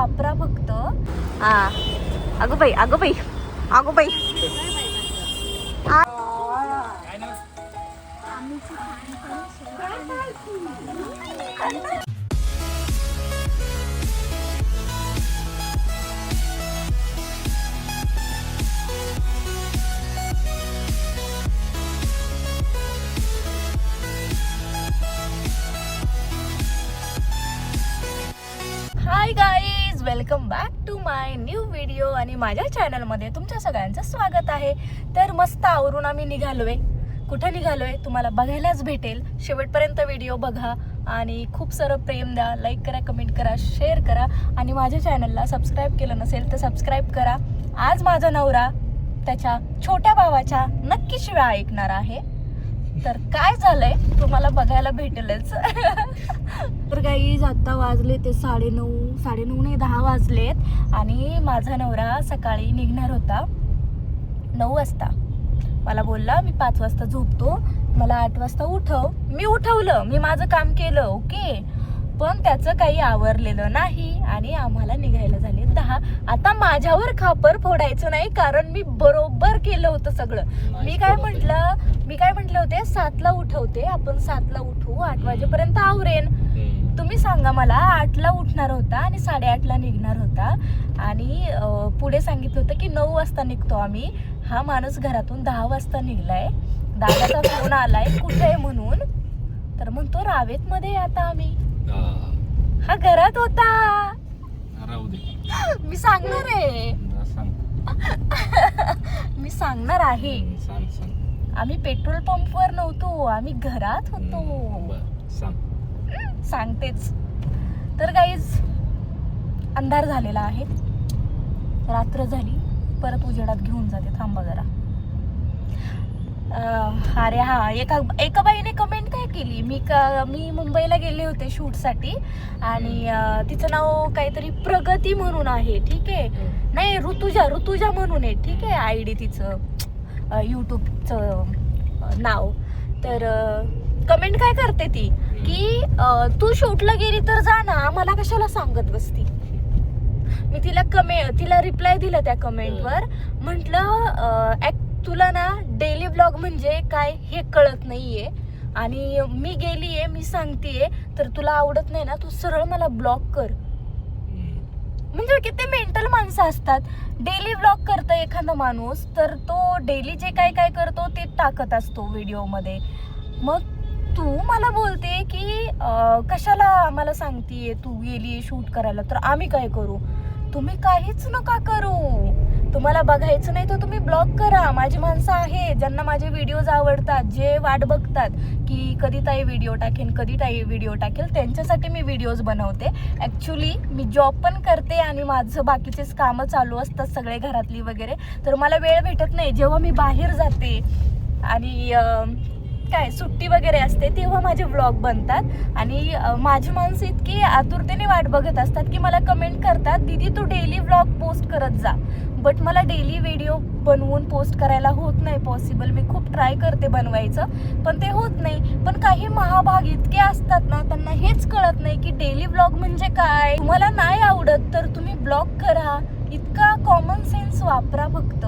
वापरा फक्त. हा अगं बाई अगं बाई अगं बाई. Hi guys, welcome back to my new video आणि माझ्या चॅनलमध्ये तुमच्या सगळ्यांचं स्वागत आहे. तर मस्त आवरून आम्ही निघालोय. कुठं निघालोय तुम्हाला बघायलाच भेटेल. शेवटपर्यंत व्हिडिओ बघा आणि खूप सारं प्रेम द्या. लाईक करा, कमेंट करा, शेअर करा आणि माझ्या चॅनलला सबस्क्राईब केलं नसेल तर सबस्क्राईब करा. आज माझा नवरा त्याच्या छोट्या भावाच्या नक्की शिव्या ऐकणार आहे. तर काय झालंय तुम्हाला बघायला भेटेलच. तर गाईज आता वाजले ते 9:30 नाही 10 वाजलेत आणि माझा नवरा सकाळी निघणार होता 9 वाजता. मला बोलला मी 5 वाजता झोपतो, मला 8 वाजता उठव. मी उठवलं, मी माझं काम केलं ओके. पण त्याचं काही आवरलेलं नाही आणि आम्हाला निघायला झाले 10. आता माझ्यावर खापर फोडायचं नाही कारण मी बरोबर केलं होतं सगळं. मी काय म्हटलं होते 7ला उठवते, आपण 7ला उठू, 8 वाजेपर्यंत आवरेन. तुम्ही सांगा मला 8ला उठणार होता आणि 8:30ला निघणार होता आणि पुढे सांगितलं होतं की 9 वाजता निघतो आम्ही. हा माणूस घरातून 10 वाजता निघलाय. दादाचा फोन आलाय कुठे आहे म्हणून, तर म्हणतो रावेत मध्ये. आता आम्ही हा घरात होता. मी सांगणार आहे मी सांगणार आहे. आम्ही पेट्रोल पंपवर नव्हतो, आम्ही घरात होतो. सांगतेच. तर गाईज अंधार झालेला आहे, रात्र झाली. परत उजेडात घेऊन जाते, थांबा जरा. अरे हा, एका बाईने कमेंट काय केली, मी मुंबईला गेले होते शूटसाठी आणि तिचं नाव काहीतरी प्रगती म्हणून आहे, ठीक आहे. नाही ऋतुजा म्हणून आहे, ठीक आहे. आयडी तिचं यूट्यूबचं नाव. तर कमेंट काय करते ती की तू शूटला गेली तर जा ना, मला कशाला सांगत बसती. मी तिला रिप्लाय दिला त्या कमेंटवर. म्हटलं तुला ना डेली व्लॉग म्हणजे काय हे कळत नाहीये आणि मी गेलीये, मी सांगतेय, तर तुला आवडत नाही ना, तू सरळ मला ब्लॉक कर. म्हणजे किती मेंटल माणसं असतात. डेली व्लॉग करतो एखादा माणूस तर तो डेली जे काय करतो ते टाकत असतो व्हिडिओमध्ये. मग तू मला बोलते की कशाला मला सांगतेय, तू गेली शूट करायला तर आम्ही काय करू. तुम्ही काहीच नका करू. तुम्हाला बघायचं नाही तर तुम्ही ब्लॉक करा. माझी माणसं आहेत ज्यांना माझे व्हिडिओज आवडतात, जे वाट बघतात की कधी ताई व्हिडिओ टाकेल, त्यांच्यासाठी मी व्हिडिओज बनवते. ॲक्च्युली मी जॉब पण करते आणि माझं बाकीचेच कामं चालू असतात सगळे घरातली वगैरे, तर मला वेळ भेटत नाही. जेव्हा मी बाहेर जाते आणि काय सुट्टी वगैरे असते तेव्हा माझे व्लॉग बनतात आणि माझी माणसं इतकी आतुरतेने वाट बघत असतात की मला कमेंट करतात दीदी तू डेली व्लॉग पोस्ट करत जा. बट मला डेली व्हिडिओ बनवून पोस्ट करायला होत नाही पॉसिबल. मी खूप ट्राय करते बनवायचं पण ते होत नाही. पण काही महाभाग इतके असतात ना, त्यांना हेच कळत नाही की डेली व्लॉग म्हणजे काय. तुम्हाला नाही आवडत तर तुम्ही ब्लॉक करा. इतका कॉमन सेन्स वापरा फक्त.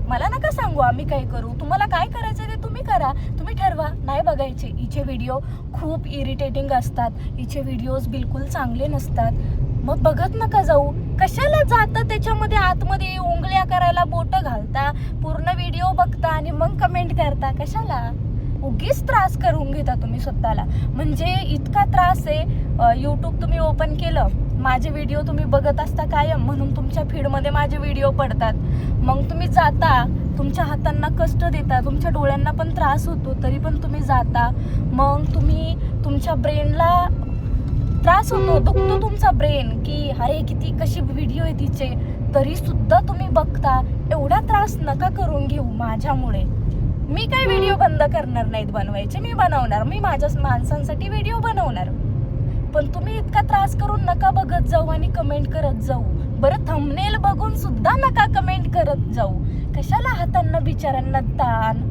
मला नका सांगू आम्ही काय करू. तुम्हाला काय करायचं ते तुम्ही करा, तुम्ही ठरवा. नाही बघायचे. हिचे व्हिडिओ खूप इरिटेटिंग असतात, हिचे व्हिडिओज बिलकुल चांगले नसतात. मग बघत नका जाऊ. कशाला जाता त्याच्यामध्ये आतमध्ये उंगल्या करायला, बोटं घालता, पूर्ण व्हिडिओ बघता आणि मग कमेंट करता. कशाला उगीच त्रास करून घेता तुम्ही स्वतःला. म्हणजे इतका त्रास आहे. यूट्यूब तुम्ही ओपन केलं, माझे व्हिडिओ तुम्ही बघत असता कायम, म्हणून तुमच्या फीडमध्ये माझे व्हिडिओ पडतात. मग तुम्ही जाता, तुमच्या हातांना कष्ट देता, तुमच्या डोळ्यांना पण त्रास होतो, तरी पण तुम्ही जाता. मग तुम्ही तुमच्या ब्रेनला त्रास होतो, दुखतो तुमचा ब्रेन की अरे कशी व्हिडिओ आहे तिचे, तरी सुद्धा तुम्ही बघता. एवढा त्रास नका करून घेऊ माझ्यामुळे. मी काय व्हिडिओ बंद करणार नाहीत बनवायचे, मी बनवणार. मी माझ्या माणसांसाठी व्हिडिओ बनवणार. पण तुम्ही इतका त्रास करून नका बघत जाऊ आणि कमेंट करत जाऊ. बरं थंबनेल बघून सुद्धा नका कमेंट करत जाऊ. कशाला हातांना बिचाऱ्यांना ताण,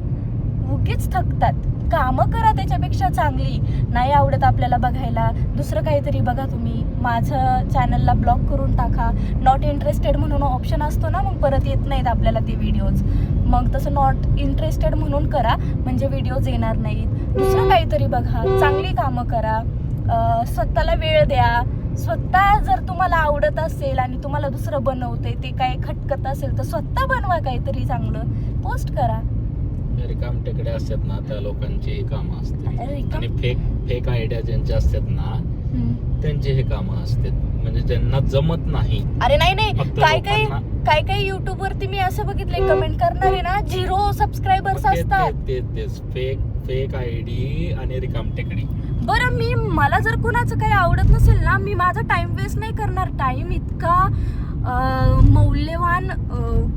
उगीच थकतात. कामं करा त्याच्यापेक्षा चांगली. नाही आवडत आपल्याला बघायला, दुसरं काहीतरी बघा तुम्ही. माझं चॅनलला ब्लॉक करून टाका. नॉट इंटरेस्टेड म्हणून ऑप्शन असतो ना, मग परत येत नाहीत आपल्याला ते व्हिडिओज. मग तसं नॉट इंटरेस्टेड म्हणून करा, म्हणजे व्हिडिओज येणार नाहीत. दुसरं काहीतरी बघा, चांगली कामं करा, स्वतःला वेळ द्या. स्वतः जर तुम्हाला आवडत असेल आणि तुम्हाला दुसरं बनवते ते काय खटकत असेल तर स्वतः बनवा, काहीतरी चांगलं पोस्ट करा. रिकाम टेकडे असतात ना त्या लोकांची कामं असतात, रिकाम- आणि फेक आयडिया ज्यांच्या असतात ना त्यांचे हे कामं असतात, म्हणजे ज्यांना जमत नाही. अरे नाही, फक्त काय युट्यूब वरती मी असं बघितलंय, कमेंट करणारे ना 0 सबस्क्रायबर्स असतात. तेच फेक आयडी आणि रिकाम टेकडी. बरं, मला जर कुणाचं काही आवडत नसेल ना, मी माझा टाइम वेस्ट नाही करणार. टाइम इतका मौल्यवान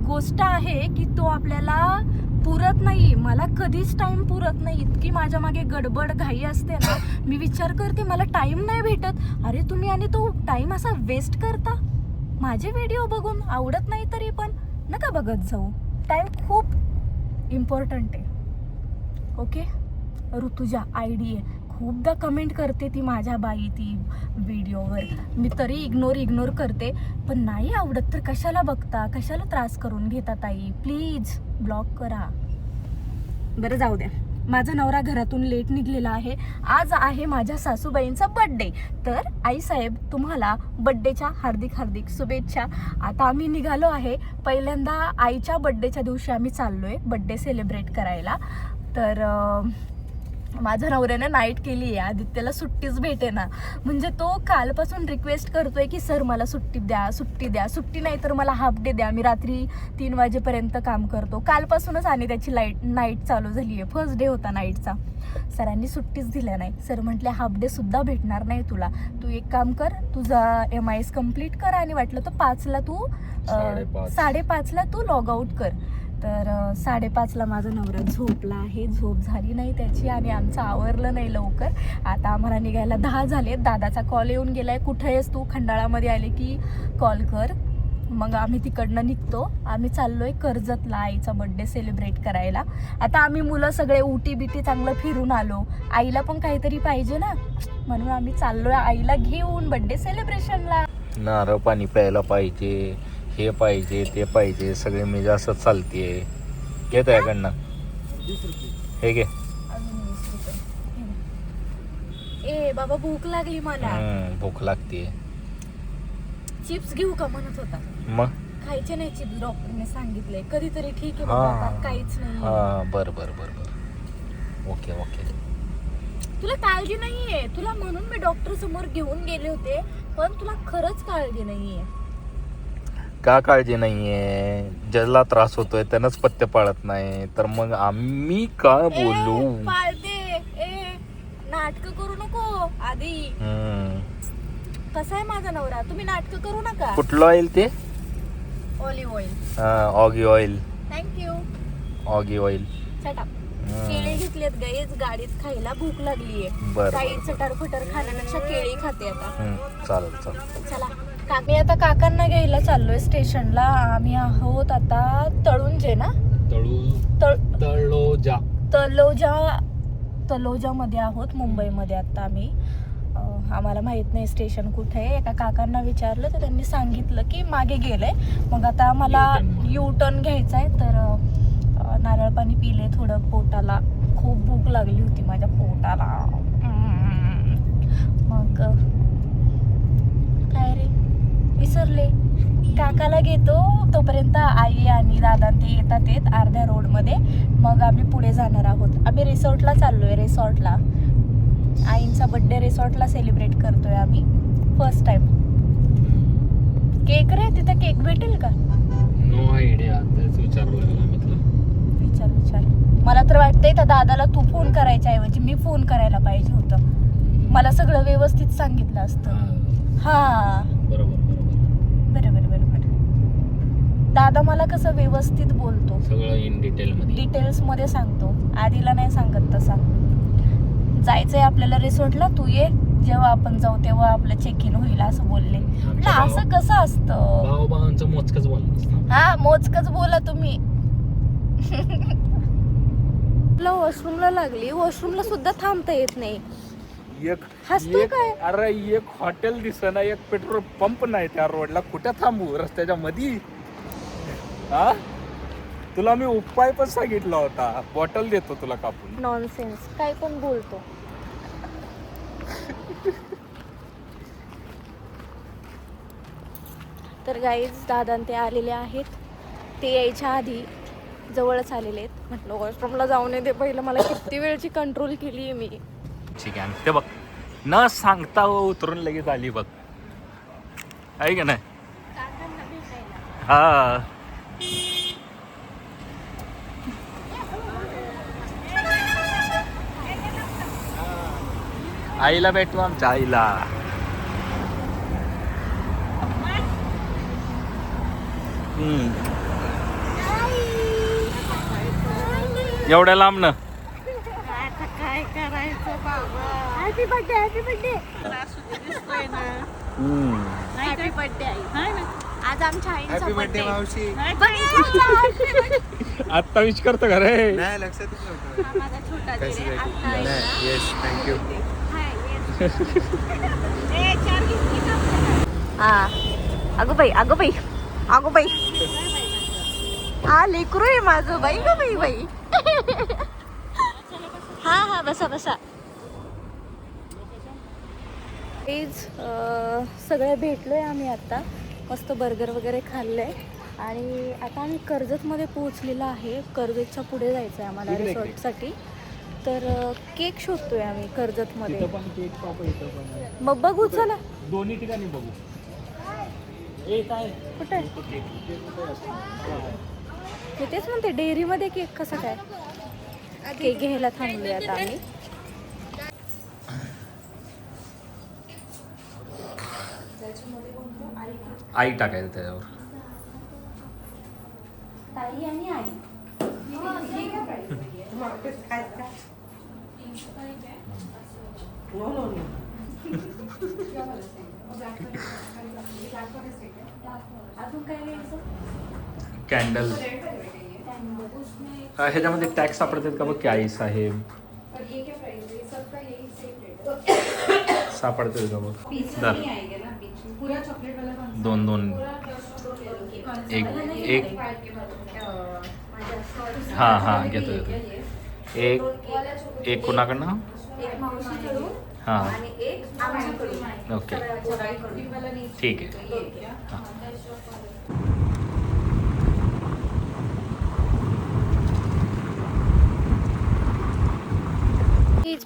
गोष्ट आहे की तो आपल्याला पुरत नाही. मला कधीच टाइम पुरत नाही. इतकी माझ्या मागे गडबड घाई असते ना, मी विचार करते मला टाइम नाही भेटत. अरे तुम्ही आणि तो टाइम असा वेस्ट करता माझे व्हिडिओ बघून. आवडत नाही तरी पण नका बघत जाऊ. टाइम खूप इम्पॉर्टंट आहे. ओके, ऋतुजा आयडी आहे. खूपदा कमेंट करते ती माझ्या बाई ती व्हिडिओवर, मी तरी इग्नोर करते. पण नाही आवडत तर कशाला बघता, कशाला त्रास करून घेता ताई. प्लीज ब्लॉक करा. बरं जाऊ द्या. माझा नवरा घरातून लेट निघलेला आहे. आज आहे माझ्या सासूबाईंचा बर्थडे. तर आईसाहेब तुम्हाला बर्थडेच्या हार्दिक शुभेच्छा. आता आम्ही निघालो आहे. पहिल्यांदा आईच्या बर्थडेच्या दिवशी आम्ही चाललोय बर्थडे सेलिब्रेट करायला. तर माझ्या नवऱ्याने नाईट केली आहे. आदित्यला सुट्टीच भेटे ना, म्हणजे तो कालपासून रिक्वेस्ट करतोय की सर मला सुट्टी द्या. सुट्टी नाही तर मला हाफ डे द्या, मी रात्री 3 वाजेपर्यंत काम करतो. कालपासूनच आणि त्याची नाईट चालू झाली आहे. फर्स्ट डे होता नाईटचा. सरांनी सुट्टीच दिल्या नाही. सर म्हटले हाफ डे सुद्धा भेटणार नाही तुला. तू एक काम कर, तुझा MIS कम्प्लीट कर आणि वाटलं तर 5ला तू 5:30ला तू लॉग आउट कर. तर 5:30ला माझा नवरा झोपला आहे. झोप झाली नाही त्याची आणि आमचं आवरलं नाही लवकर. आता आम्हाला निघायला 10 झाले. दादाचा कॉल येऊन गेलाय, कुठे आहेस तू, खंडाळामध्ये आले की कॉल कर. मग आम्ही तिकडनं निघतो. आम्ही चाललोय कर्जतला आईचा बर्थडे सेलिब्रेट करायला. आता आम्ही मुलं सगळे उटी चांगलं फिरून आलो. आईला पण काहीतरी पाहिजे ना, म्हणून आम्ही चाललोय आईला घेऊन बर्थडे सेलिब्रेशनला. नारळ पाणी प्यायला पाहिजे, हे पाहिजे ते पाहिजे, सगळे मी जास्त चालतीये. घे त्याकडनं, हे घे. ए बाबा भूक लागली मला. भूक लागते. चिप्स घेऊ का म्हणत होता. मग खायचे नाही चिप्स, डॉक्टरने सांगितलंय. कधीतरी ठीक आहे बाबा, काहीच नाही. हा बर ओके. तुला काळजी नाहीये. तुला म्हणून मी डॉक्टर समोर घेऊन गेले होते, पण तुला खरंच काळजी नाहीये. का काळजी नाहीये? ज्याला त्रास होतोय त्यानंच पथ्य पाळत नाही, तर मग आम्ही काय बोलू? पाळते. नाटक करू नको आधी. कसा आहे माझा नवरा, तुम्ही नाटक करू नका. कुठलं ऑइल ते? Olive oil. Oggy oil. Thank you. Oggy oil. केळी घेतलेत गाईज गाडीत खायला. भूक लागलीये. काही चटारफटर खाण्यापेक्षा केळी खाते आता. चालेल. चला मी आता काकांना घ्यायला चाललोय स्टेशनला. आम्ही आहोत आता तळुंजे ना, तलोजा मध्ये आहोत, मुंबईमध्ये. आता आम्ही आम्हाला माहित नाही स्टेशन कुठे आहे. एका काकांना विचारलं तर त्यांनी सांगितलं की मागे गेलंय. मग आता आम्हाला U-टर्न घ्यायचा आहे. तर नारळ पाणी पिले थोडं पोटाला. खूप भूक लागली होती माझ्या पोटाला. मग काय रे विसरले. काकाला घेतो तोपर्यंत आई आणि दादा ते येतात अर्ध्या रोडमध्ये. मग आम्ही पुढे जाणार आहोत. आम्ही रिसॉर्टला चाललोय. रिसॉर्टला आईंचा बर्थडे रिसॉर्टला सेलिब्रेट करतोय आम्ही फर्स्ट टाइम. केक रे, तिथं केक भेटेल का? No idea. तेच विचार. मला तर वाटतंय त्या दादाला तू फोन करायच्या ऐवजी मी फोन करायला पाहिजे होतं. मला सगळं व्यवस्थित सांगितलं असतं. हा बरोबर. दादा मला कसं व्यवस्थित बोलतो, सगळं इन डिटेल्स मध्ये सांगतो. आधीला नाही सांगत तसा. जायचंय आपल्याला रिसॉर्टला, तू ये, जेव्हा आपण जाऊ तेव्हा आपलं चेक इन होईल असं बोलले. असं कसं असतं? भावांचं मोजकच बोलणं. हा मोजकच बोला तुम्ही. तुला वॉशरूमला लागली, वॉशरूमला सुद्धा थांबता येत नाही. हसतोय काय? अरे एक हॉटेल दिसना, एक पेट्रोल पंप नाही त्या रोडला, कुठे थांबू रस्त्याच्या मध्ये? हा, तुला मी उपाय पण सांगितला होता, बॉटल देतो तुला कापून. नॉनसेन्स, काय पण बोलतो. तर गाईज दादा ते आलेले आहेत, ते यायच्या आधी जवळच आलेले आहेत. म्हटलं वॉशरूमला जाऊन येते पहिलं, मला किती वेळची कंट्रोल केली आहे मी. ठीक आहे, ते बघ न सांगता उतरून लगेच आली बघ, आहे का नाही? हा, आईला भेटू, आमच्या आईला. एवढ्या लांब ना. काय करायचं बाबा. Happy birthday, happy birthday. Happy birthday आई. आज आमच्या आईचा बर्थडे. आत्ता विश करतो का रे? नाही, लक्षातच नव्हतं. माझा छोटा दीर आहे. आता नाही, येस, थँक्यू. अगं बाई, अगं बाई, अगं बाई. हा लेकरू आहे माझं. बाई ग बाई बाई. हा हा, बसा बसा. सगळे भेटलोय आम्ही आता, मस्त बर्गर वगैरे खाल्लंय आणि आता आम्ही कर्जतमध्ये पोहोचलेलो आहे. कर्जतच्या पुढे जायचं आहे आम्हाला रिसॉर्टसाठी. तर केक शोधतोय आम्ही कर्जतमध्ये. मग बघू, चला दोन्ही ठिकाणी बघू. कुठे? मी तेच म्हणते, डेअरीमध्ये केक कसा काय? केक घ्यायला थांबलोय आता आम्ही. आई टाकायचं त्याच्यावर. ताई आणि आई. अजून काय घ्यायचं? कॅन्डल. ह्याच्यामध्ये टॅक्स सापडतात का बघ की आई साहेब? सापडते का बघ? दर दोन दोन, एक एक. हां हां, घेतो घेतो. एक कोणाकडनं? हां, ओके, ठीक आहे. हां,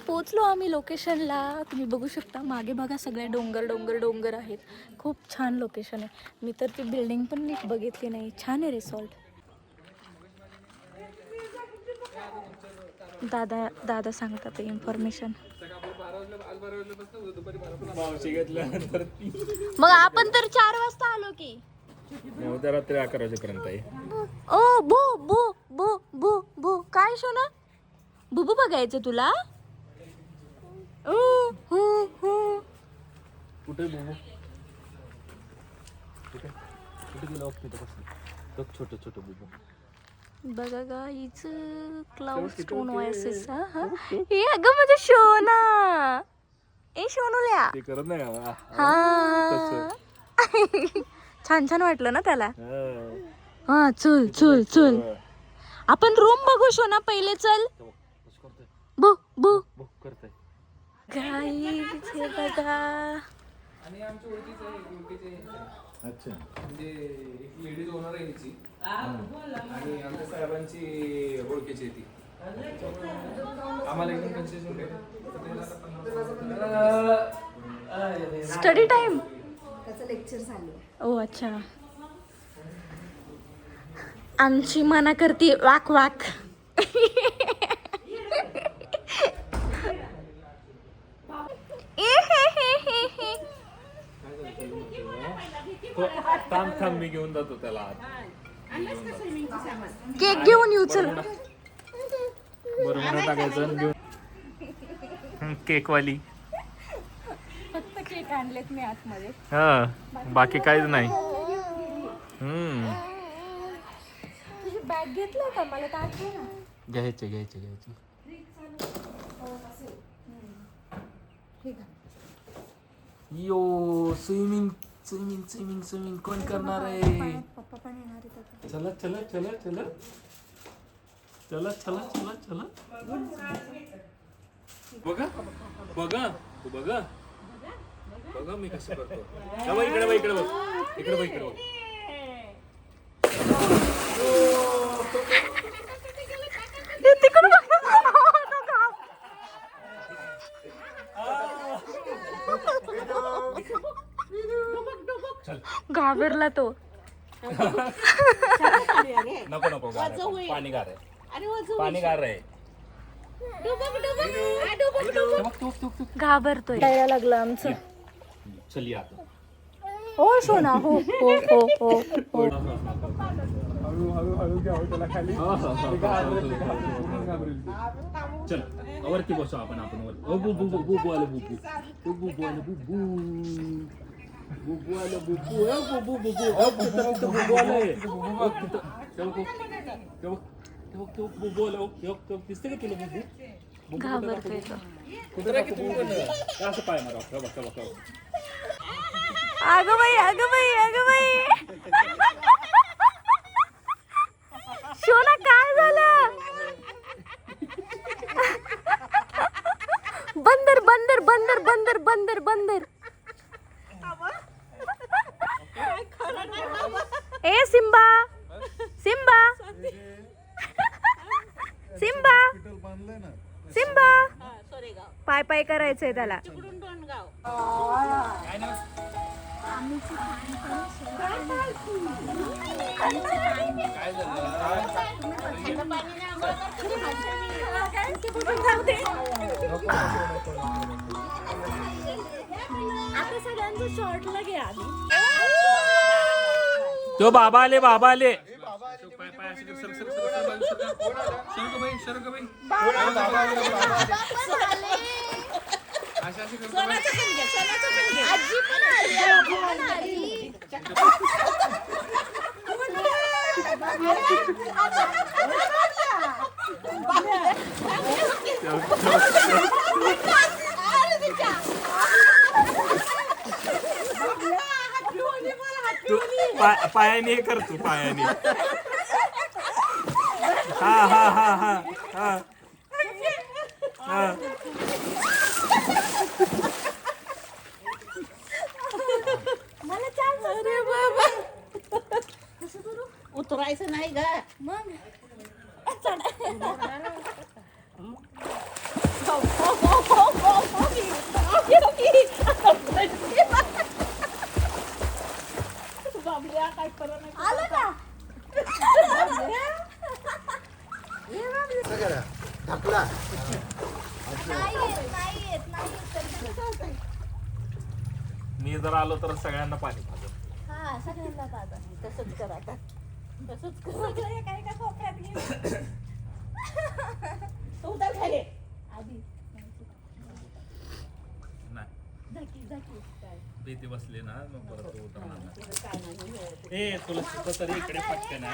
पोचलो आम्ही लोकेशनला. तुम्ही बघू शकता मागे बघा, सगळे डोंगर डोंगर डोंगर आहेत. खूप छान लोकेशन आहे. मी तर ती बिल्डिंग पण नीट बघितली नाही. छान आहे रिसॉर्ट. दादा सांगतात इन्फॉर्मेशन. मग आपण तर 4 वाजता आलो की. उद्या रात्री 11 वाजेपर्यंत आहे. ओ बो बो बो बो बो. काय शोना? बुबू बघायचं तुला? कुठे बुबू? कुठे गेला? छोटं छोटं बुबू बघा गाईच. Cloud stone oasis. हे अगं माझं शोना. ए शोनूल्या. ते करत नाही का? हा. छान छान वाटलं ना त्याला. हा, चल चल चल. आपण रूम बघू शोना पहिले. चल. बो बो करताय गाईच. हे बघा. आणि आमच्या ओळखीचे अच्छा, म्हणजे एक लेडीज ओनर आहे याची, आणि आमच्या साहेबांची ओळखीची आहे ती. आम्हाला एकदम कन्सेशन भेटेल. Study time. त्याचं लेक्चर चालू आहे. ओ अच्छा. आमची मना करती वाक वाक. थांब मी घेऊन जातो त्याला. केक घेऊन येऊ. चल. बरोबर टाकायचं घेऊन. केकवाली. फक्त केक आणलेत मी आतमध्ये. हा, बाकी काहीच नाही. तुझी बॅग घेतलं का? मला तर आठवलं ना. घ्यायचे यो स्विमिंग कोण करणार आहे? पप्पा पण येणार आहेत आता. चला बघा मी कसं करतो. इकडे बघ घाबरला तो. नको पाणी गार आहे. घाबरतोय. यायला लागलं आमचं. चलिए आता हो सोना हो. हळू घ्यावं त्याला खाली. चल वरती बसू आपण बुबू आलं दिसते का तुला बुबू? घाबरतोय तो. असं पाय मारा. अगं बाई शोना काय झालं? बंदर ए सिम्बा पाय करायचंय त्याला. आता सगळ्यांचं शॉर्टला घ्या आधी. तो बाबा आले पायाने कर तू पायाने. हा मला चान्स. अरे बाबा उतरायचं नाही ग. मग आलं का? मी जर आलो तर सगळ्यांना पाणी पाजतो. हा सगळ्यांना पाजा. तसंच कर आता. तसंच कर. सगळे एका कोपऱ्यात गेले. तू उतर खाली. आधी झाकी भीती बसली ना मग परत उतरणार. ए तुला शिकवतो रे इकडे पटकन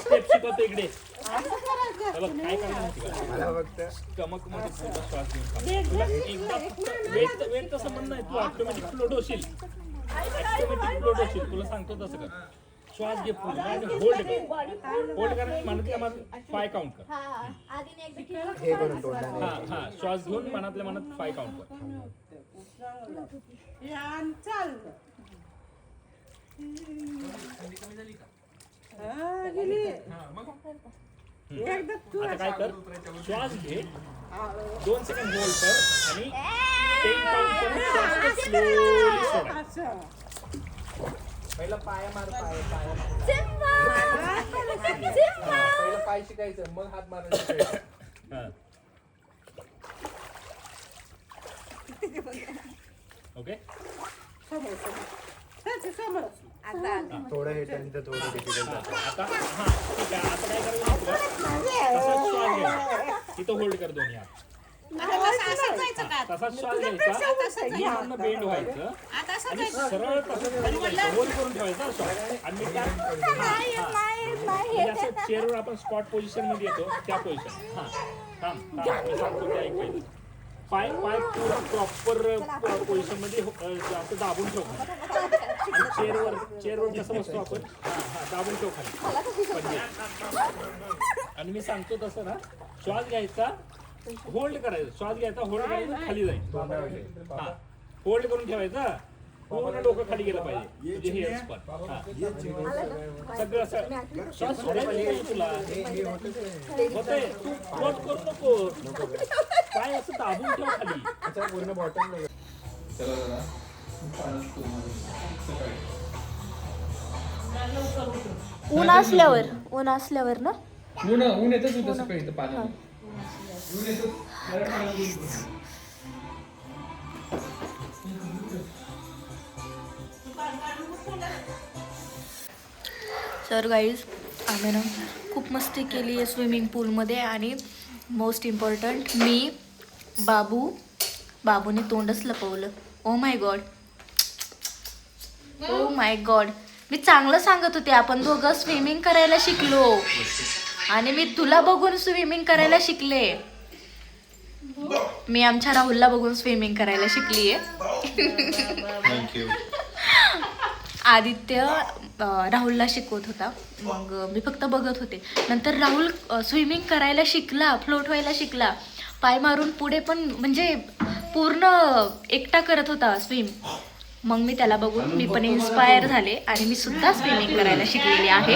स्टेप शिकवतो इकडे. काय करायचं स्टमक मध्ये पूर्ण श्वास घेऊन तुला एकदा वेट तसं म्हणणं आहे. तू ऑटोमॅटिक फ्लोट होशील. तुला सांगतो तसं कर. श्वास घे पूर्ण आणि होल्ड कर मनातल्या मनात 5 काउंट कर. हा श्वास घेऊन मनातल्या मनात 5 काउंट कर. आता काय कर श्वास घे 2 सेकंड होल्ड कर आणि 10 काउंट करून श्वास स्लोली सोड. पहिला पाय मार. पहिला पाय शिकायचं मग हात मारायचं. ओके थोडं हे त्यांचं थोडं डिफिकल्ट आता हा ठीक आहे. आता काय करायचं तसाच श्वास घ्यायचा. तिथं होल्ड कर दोन्ही हात. तसाच श्वास घ्यायचा, पूर्ण बेंड व्हायचं आणि सरळ तसं खाली जायचं, होल्ड करून ठेवायचा श्वास. आणि मी त्या म्हणजे असं चेअरवर आपण स्पॉट पोझिशन मध्ये येतो त्या पोझिशन. हा थांब थांब, मी सांगतो ते ऐक पहिले. पाय पाय पूर्ण प्रॉपर पोझिशन मध्ये असं दाबून ठेव आणि चेअरवर जसं बसतो आपण दाबून ठेव खाली म्हणजे. आणि मी सांगतो तसं ना, श्वास घ्यायचा, होल्ड करायचं, श्वास घ्यायचा, होल्ड करायचं, खाली जायचं. हा होल्ड करून ठेवायचा, पूर्ण डोकं खाली गेलं पाहिजे म्हणजे हे सगळं असं. श्वास सोडायचं नाही तुला होतंय, तू क्लोज करू नको, पाय असं दाबून ठेव खाली. पूर्ण बॉटल ऊन असल्यावर ना ऊन येतच होतं सकाळी इथं पाण्यात. सर गाईज, आम्ही ना खूप मस्ती केली आहे स्विमिंग पूलमध्ये. आणि मोस्ट इम्पॉर्टंट, मी बाबूने तोंडच लपवलं. Oh my god, oh my god. मी चांगलं सांगत होते, आपण दोघं स्विमिंग करायला शिकलो आणि मी तुला बघून स्विमिंग करायला शिकले. मी आमच्या राहुलला बघून स्विमिंग करायला शिकली आहे. थँक्यू. आदित्य राहुलला शिकवत होता, मग मी फक्त बघत होते. नंतर राहुल स्विमिंग करायला शिकला, फ्लोट व्हायला शिकला, पाय मारून पुढे पण म्हणजे पूर्ण एकटा करत होता स्विम. मग मी त्याला बघून मी पण इन्स्पायर झाले आणि मी सुद्धा स्विमिंग करायला शिकलेली आहे.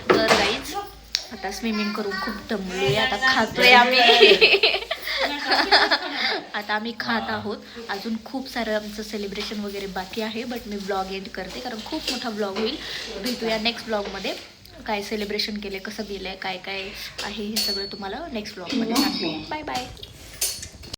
तर गाईज, आता स्विमिंग करून खूप दमलोय, आता खातोय आम्ही. आता आम्ही खात आहोत. अजून खूप सारं आमचं सेलिब्रेशन वगैरे बाकी आहे, बट मी ब्लॉग एंड करते कारण खूप मोठा ब्लॉग होईल. भेटूया नेक्स्ट ब्लॉगमध्ये. काय सेलिब्रेशन केले, कसं गेलं, काय काय आहे हे सगळं तुम्हाला नेक्स्ट ब्लॉगमध्ये सांगते. Bye bye.